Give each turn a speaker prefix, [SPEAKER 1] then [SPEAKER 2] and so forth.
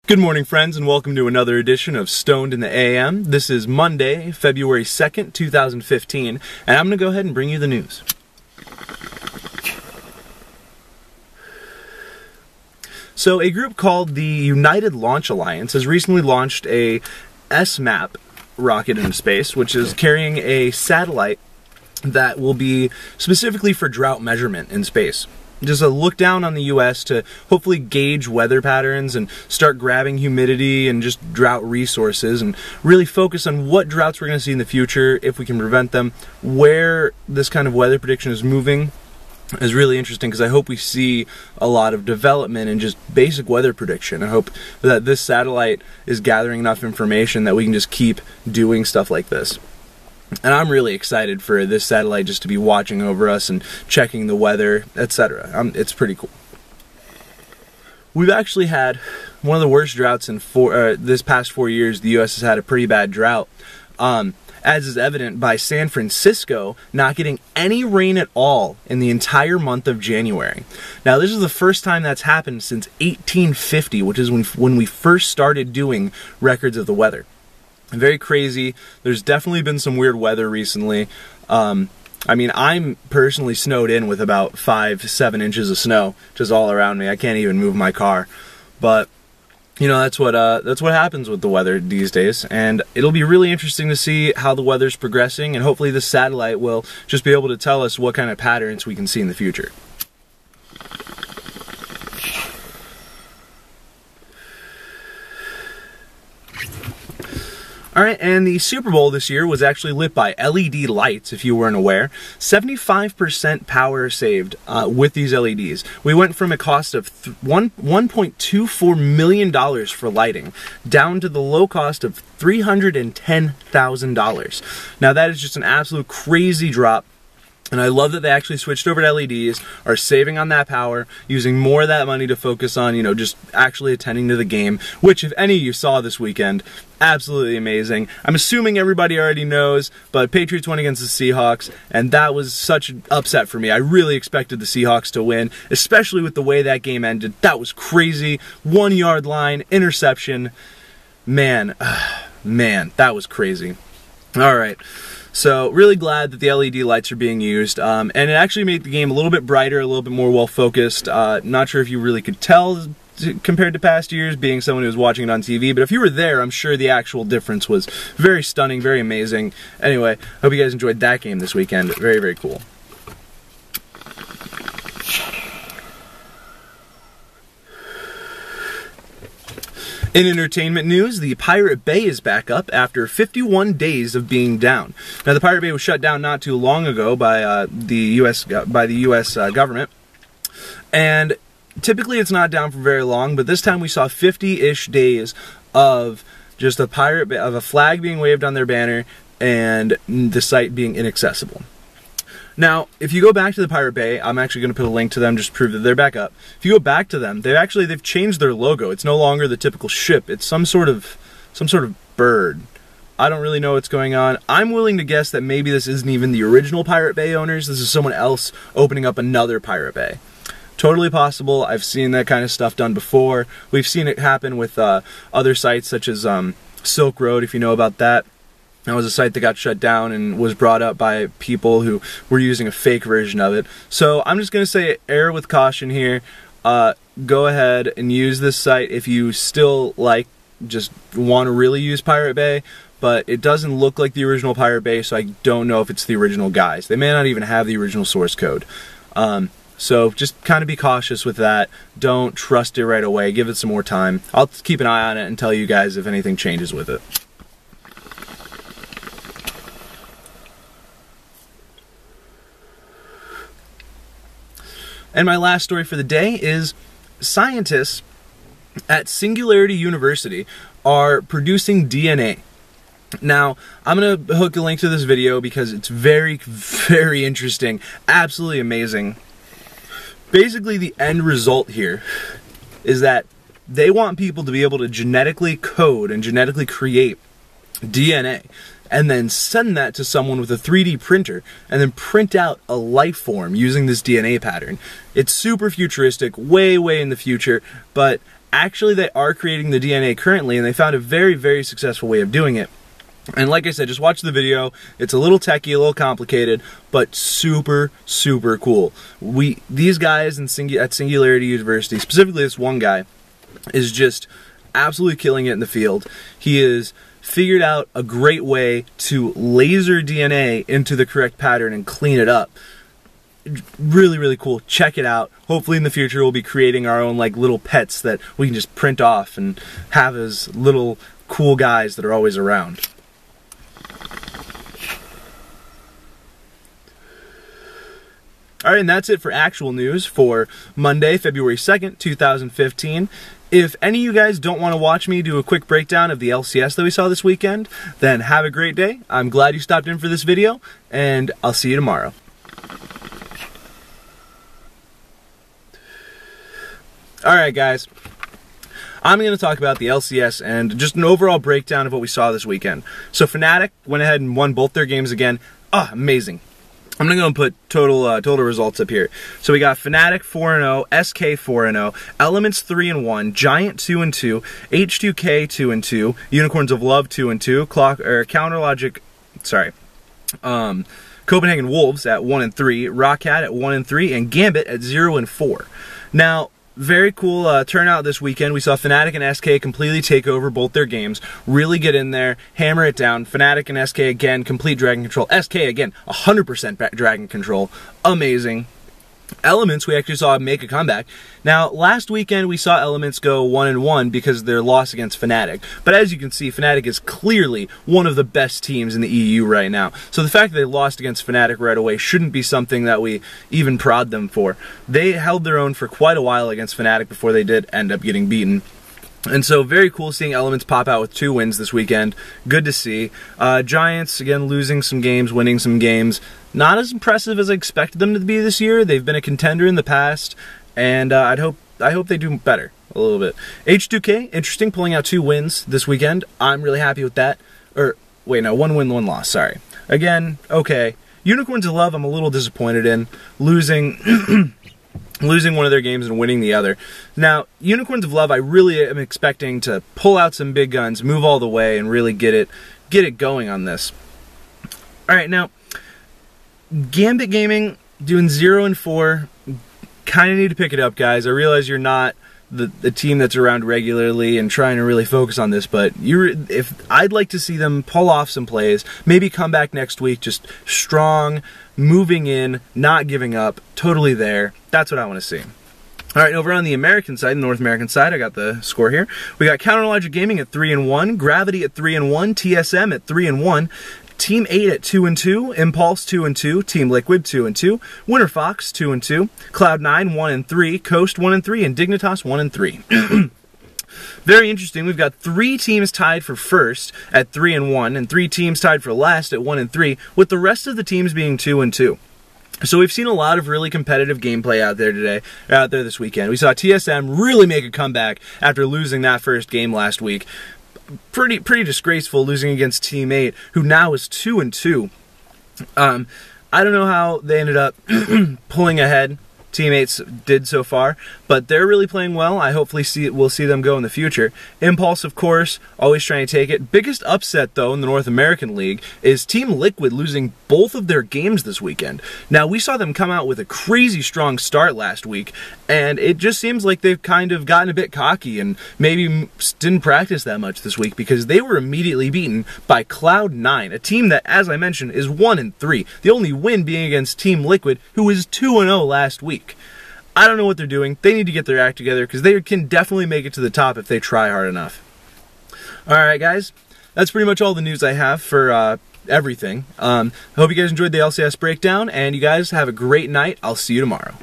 [SPEAKER 1] Good morning, friends, and welcome to another edition of Stoned in the A.M. This is Monday, February 2nd, 2015, and I'm going to go ahead and bring you the news. So, a group called the United Launch Alliance has recently launched a SMAP rocket into space, which is carrying a satellite that will be specifically for drought measurement in space. Just a look down on the U.S. to hopefully gauge weather patterns and start grabbing humidity and just drought resources and really focus on what droughts we're going to see in the future, if we can prevent them. Where this kind of weather prediction is moving is really interesting because I hope we see a lot of development in just basic weather prediction. I hope that this satellite is gathering enough information that we can just keep doing stuff like this. And I'm really excited for this satellite just to be watching over us and checking the weather, etc. It's pretty cool. We've actually had one of the worst droughts in this past 4 years. The U.S. has had a pretty bad drought, as is evident by San Francisco not getting any rain at all in the entire month of January. Now, this is the first time that's happened since 1850, which is when we first started doing records of the weather. Very crazy. There's definitely been some weird weather recently. I mean, I'm personally snowed in with about 5-7 inches of snow just all around me. I can't even move my car. But you know, that's what happens with the weather these days, and it'll be really interesting to see how the weather's progressing, and hopefully this satellite will just be able to tell us what kind of patterns we can see in the future. Alright, and the Super Bowl this year was actually lit by LED lights, if you weren't aware. 75% power saved with these LEDs. We went from a cost of $1.24 million for lighting down to the low cost of $310,000. Now that is just an absolute crazy drop. And I love that they actually switched over to LEDs, are saving on that power, using more of that money to focus on, you know, just actually attending to the game, which if any of you saw this weekend, absolutely amazing. I'm assuming everybody already knows, but Patriots won against the Seahawks, and that was such an upset for me. I really expected the Seahawks to win, especially with the way that game ended. That was crazy. 1 yard line, interception. Man, that was crazy. All right. So, really glad that the LED lights are being used, and it actually made the game a little bit brighter, a little bit more well-focused. Not sure if you really could tell compared to past years, being someone who was watching it on TV, but if you were there, I'm sure the actual difference was very stunning, very amazing. Anyway, hope you guys enjoyed that game this weekend. Very, very cool. In entertainment news, the Pirate Bay is back up after 51 days of being down. Now, the Pirate Bay was shut down not too long ago by the U.S. Government, and typically it's not down for very long. But this time we saw 50-ish days of just a Pirate Bay, of a flag being waved on their banner and the site being inaccessible. Now, if you go back to the Pirate Bay, I'm actually going to put a link to them just to prove that they're back up. If you go back to them, they've changed their logo. It's no longer the typical ship. It's some sort of bird. I don't really know what's going on. I'm willing to guess that maybe this isn't even the original Pirate Bay owners. This is someone else opening up another Pirate Bay. Totally possible. I've seen that kind of stuff done before. We've seen it happen with other sites such as Silk Road, if you know about that. That was a site that got shut down and was brought up by people who were using a fake version of it. So I'm just going to say err with caution here. Go ahead and use this site if you still just want to really use Pirate Bay, but it doesn't look like the original Pirate Bay, so I don't know if it's the original guys. They may not even have the original source code. So just kind of be cautious with that. Don't trust it right away. Give it some more time. I'll keep an eye on it and tell you guys if anything changes with it. And my last story for the day is scientists at Singularity University are producing DNA. Now, I'm going to hook a link to this video because it's very, very interesting, absolutely amazing. Basically, the end result here is that they want people to be able to genetically code and genetically create DNA and then send that to someone with a 3D printer and then print out a life form using this DNA pattern. It's super futuristic, way, way in the future, but actually they are creating the DNA currently, and they found a very, very successful way of doing it. And like I said, just watch the video. It's a little techy, a little complicated, but super, super cool. These guys at Singularity University, specifically this one guy, is just absolutely killing it in the field. He has figured out a great way to laser DNA into the correct pattern and clean it up. Really, really cool. Check it out. Hopefully in the future we'll be creating our own like little pets that we can just print off and have as little cool guys that are always around. Alright, and that's it for actual news for Monday, February 2nd, 2015. If any of you guys don't want to watch me do a quick breakdown of the LCS that we saw this weekend, then have a great day. I'm glad you stopped in for this video, and I'll see you tomorrow. Alright guys, I'm going to talk about the LCS and just an overall breakdown of what we saw this weekend. So Fnatic went ahead and won both their games again. Amazing. I'm going to go and put total results up here. So we got Fnatic 4-0, SK 4-0, Elements 3-1, Giant 2-2, H2K 2-2, Unicorns of Love 2-2, Copenhagen Wolves at 1-3, Rockcat at 1-3, and Gambit at 0-4. Now, very cool turnout this weekend. We saw Fnatic and SK completely take over both their games, really get in there, hammer it down. Fnatic and SK again, complete Dragon Control. SK again, 100% Dragon Control. Amazing. Elements, we actually saw make a comeback. Now, last weekend we saw Elements go 1-1 because of their loss against Fnatic. But as you can see, Fnatic is clearly one of the best teams in the EU right now. So the fact that they lost against Fnatic right away shouldn't be something that we even prod them for. They held their own for quite a while against Fnatic before they did end up getting beaten. And so very cool seeing Elements pop out with 2 wins this weekend. Good to see. Giants, again, losing some games, winning some games. Not as impressive as I expected them to be this year. They've been a contender in the past, and I hope they do better a little bit. H2K, interesting, pulling out 2 wins this weekend. I'm really happy with that. Or, wait, no, 1 win, 1 loss, sorry. Again, okay. Unicorns of Love, I'm a little disappointed in. Losing... losing one of their games and winning the other. Now, Unicorns of Love, I really am expecting to pull out some big guns, move all the way, and really get it going on this. Alright, now, Gambit Gaming, doing 0-4, kind of need to pick it up, guys. I realize you're not the team that's around regularly and trying to really focus on this, but I'd like to see them pull off some plays, maybe come back next week just strong, moving in, not giving up, totally there. That's what I want to see. Alright, over on the American side, the North American side, I got the score here. We got Counterlogic Gaming at 3-1, Gravity at 3-1, TSM at 3-1, Team 8 at 2-2, Impulse 2-2, Team Liquid 2-2, Winter Fox 2-2, Cloud9 1-3, Coast 1-3, and Dignitas 1-3. Very interesting. We've got 3 teams tied for first at 3-1, and 3 teams tied for last at 1-3, with the rest of the teams being 2-2. So we've seen a lot of really competitive gameplay out there this weekend. We saw TSM really make a comeback after losing that first game last week. Pretty disgraceful, losing against Team 8, who now is 2-2. I don't know how they ended up pulling ahead. Teammates did so far, but they're really playing well. I hopefully we'll see them go in the future. Impulse, of course, always trying to take it. Biggest upset, though, in the North American League is Team Liquid losing both of their games this weekend. Now, we saw them come out with a crazy strong start last week, and it just seems like they've kind of gotten a bit cocky and maybe didn't practice that much this week because they were immediately beaten by Cloud9, a team that, as I mentioned, is 1-3. The only win being against Team Liquid, who was 2-0 last week. I don't know what they're doing. They need to get their act together because they can definitely make it to the top if they try hard enough. Alright guys, that's pretty much all the news I have for everything. I hope you guys enjoyed the LCS breakdown, and you guys have a great night. I'll see you tomorrow.